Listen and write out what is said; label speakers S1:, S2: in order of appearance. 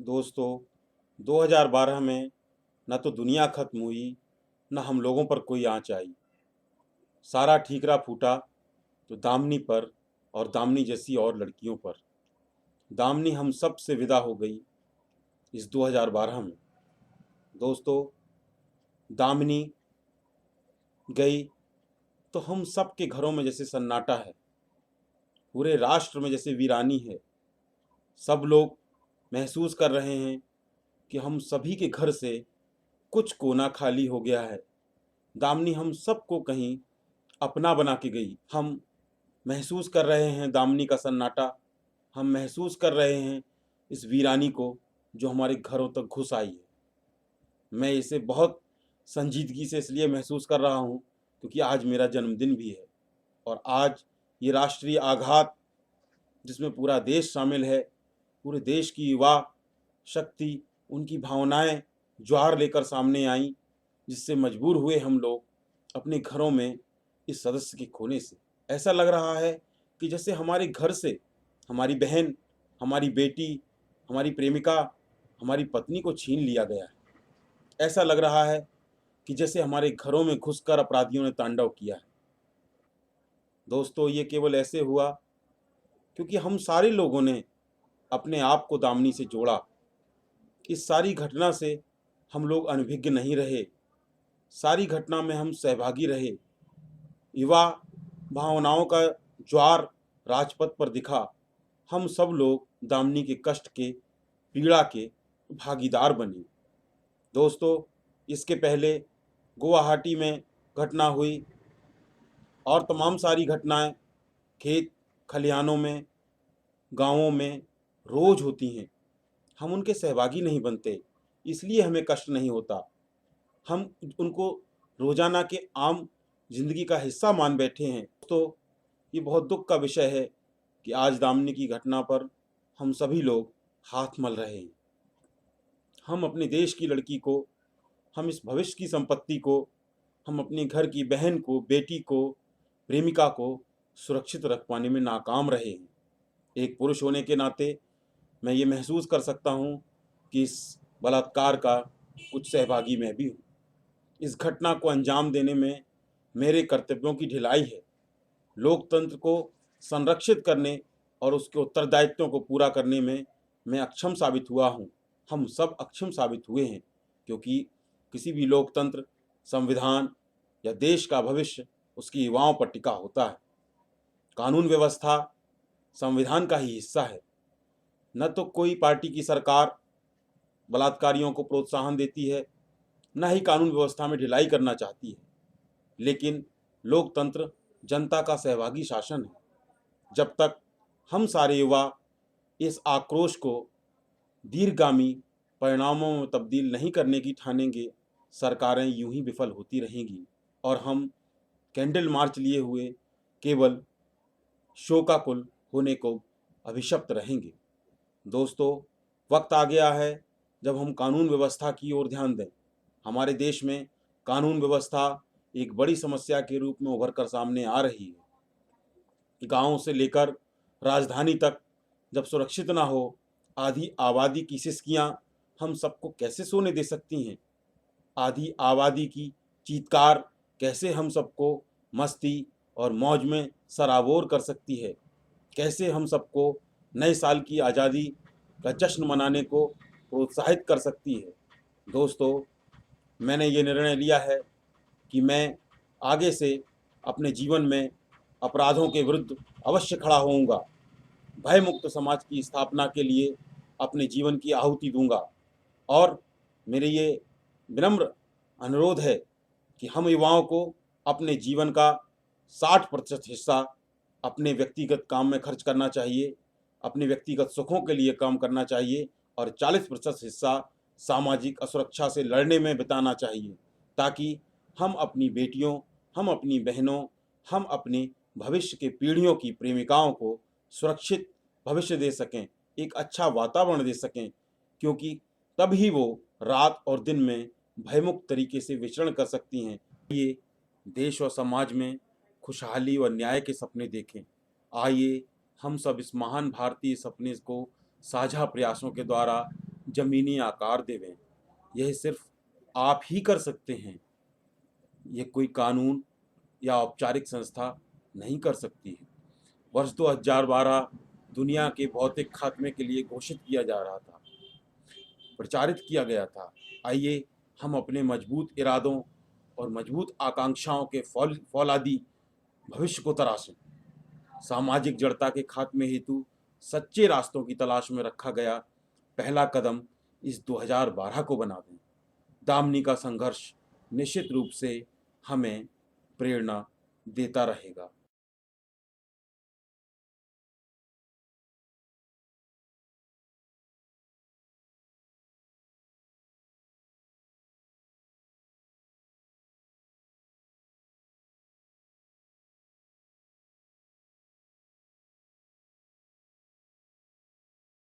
S1: दोस्तों, 2012 में न तो दुनिया खत्म हुई, न हम लोगों पर कोई आँच आई। सारा ठीकरा फूटा तो दामिनी पर और दामिनी जैसी और लड़कियों पर। दामिनी हम सब से विदा हो गई इस 2012 में। दोस्तों, दामिनी गई तो हम सब के घरों में जैसे सन्नाटा है, पूरे राष्ट्र में जैसे वीरानी है। सब लोग महसूस कर रहे हैं कि हम सभी के घर से कुछ कोना खाली हो गया है। दामिनी हम सबको कहीं अपना बना के गई। हम महसूस कर रहे हैं दामिनी का सन्नाटा। हम महसूस कर रहे हैं इस वीरानी को जो हमारे घरों तक घुस आई है। मैं इसे बहुत संजीदगी से इसलिए महसूस कर रहा हूँ क्योंकि आज मेरा जन्मदिन भी है और आज ये राष्ट्रीय आघात जिसमें पूरा देश शामिल है, पूरे देश की युवा शक्ति, उनकी भावनाएं ज्वार लेकर सामने आईं, जिससे मजबूर हुए हम लोग अपने घरों में इस सदस्य के खोने से। ऐसा लग रहा है कि जैसे हमारे घर से हमारी बहन, हमारी बेटी, हमारी प्रेमिका, हमारी पत्नी को छीन लिया गया है। ऐसा लग रहा है कि जैसे हमारे घरों में घुसकर अपराधियों ने तांडव किया है। दोस्तों, ये केवल ऐसे हुआ क्योंकि हम सारे लोगों ने अपने आप को दामिनी से जोड़ा। इस सारी घटना से हम लोग अनभिज्ञ नहीं रहे, सारी घटना में हम सहभागी रहे। युवा भावनाओं का ज्वार राजपथ पर दिखा। हम सब लोग दामिनी के कष्ट के, पीड़ा के भागीदार बने। दोस्तों, इसके पहले गुवाहाटी में घटना हुई और तमाम सारी घटनाएं खेत खलिहानों में, गांवों में रोज होती हैं। हम उनके सहभागी नहीं बनते, इसलिए हमें कष्ट नहीं होता। हम उनको रोजाना के आम जिंदगी का हिस्सा मान बैठे हैं। तो ये बहुत दुख का विषय है कि आज दामिनी की घटना पर हम सभी लोग हाथ मल रहे हैं। हम अपने देश की लड़की को, हम इस भविष्य की संपत्ति को, हम अपने घर की बहन को, बेटी को, प्रेमिका को सुरक्षित रख पाने में नाकाम रहे हैं। एक पुरुष होने के नाते मैं ये महसूस कर सकता हूँ कि इस बलात्कार का कुछ सहभागी मैं भी हूँ। इस घटना को अंजाम देने में मेरे कर्तव्यों की ढिलाई है। लोकतंत्र को संरक्षित करने और उसके उत्तरदायित्वों को पूरा करने में मैं अक्षम साबित हुआ हूँ। हम सब अक्षम साबित हुए हैं क्योंकि किसी भी लोकतंत्र, संविधान या देश का भविष्य उसकी युवाओं पर टिका होता है। कानून व्यवस्था संविधान का ही हिस्सा है। न तो कोई पार्टी की सरकार बलात्कारियों को प्रोत्साहन देती है, न ही कानून व्यवस्था में ढिलाई करना चाहती है, लेकिन लोकतंत्र जनता का सहभागी शासन है। जब तक हम सारे युवा इस आक्रोश को दीर्घगामी परिणामों में तब्दील नहीं करने की ठानेंगे, सरकारें यूं ही विफल होती रहेंगी और हम कैंडल मार्च लिए हुए केवल शोकाकुल होने को अभिशप्त रहेंगे। दोस्तों, वक्त आ गया है जब हम कानून व्यवस्था की ओर ध्यान दें। हमारे देश में कानून व्यवस्था एक बड़ी समस्या के रूप में उभर कर सामने आ रही है। गांव से लेकर राजधानी तक जब सुरक्षित ना हो, आधी आबादी की सिसकियां हम सबको कैसे सोने दे सकती हैं? आधी आबादी की चीत्कार कैसे हम सबको मस्ती और मौज में सराबोर कर सकती है? कैसे हम सबको नए साल की आज़ादी का जश्न मनाने को प्रोत्साहित कर सकती है? दोस्तों, मैंने ये निर्णय लिया है कि मैं आगे से अपने जीवन में अपराधों के विरुद्ध अवश्य खड़ा होऊंगा। भयमुक्त समाज की स्थापना के लिए अपने जीवन की आहुति दूंगा और मेरे ये विनम्र अनुरोध है कि हम युवाओं को अपने जीवन का 60% हिस्सा अपने व्यक्तिगत काम में खर्च करना चाहिए, अपने व्यक्तिगत सुखों के लिए काम करना चाहिए और 40% हिस्सा सामाजिक असुरक्षा से लड़ने में बिताना चाहिए, ताकि हम अपनी बेटियों, हम अपनी बहनों, हम अपने भविष्य के पीढ़ियों की प्रेमिकाओं को सुरक्षित भविष्य दे सकें, एक अच्छा वातावरण दे सकें, क्योंकि तभी वो रात और दिन में भयमुक्त तरीके से विचरण कर सकती हैं। ये देश और समाज में खुशहाली और न्याय के सपने देखें। आइए हम सब इस महान भारतीय सपने को साझा प्रयासों के द्वारा जमीनी आकार देवें। यह सिर्फ आप ही कर सकते हैं। यह कोई कानून या औपचारिक संस्था नहीं कर सकती है। वर्ष 2012 दुनिया के भौतिक खात्मे के लिए घोषित किया जा रहा था, प्रचारित किया गया था। आइए हम अपने मजबूत इरादों और मजबूत आकांक्षाओं के फौलादी भविष्य को तराशें। सामाजिक जड़ता के खात्मे हेतु सच्चे रास्तों की तलाश में रखा गया पहला कदम इस 2012 को बना दें। दामनी का संघर्ष निश्चित रूप से हमें प्रेरणा देता रहेगा।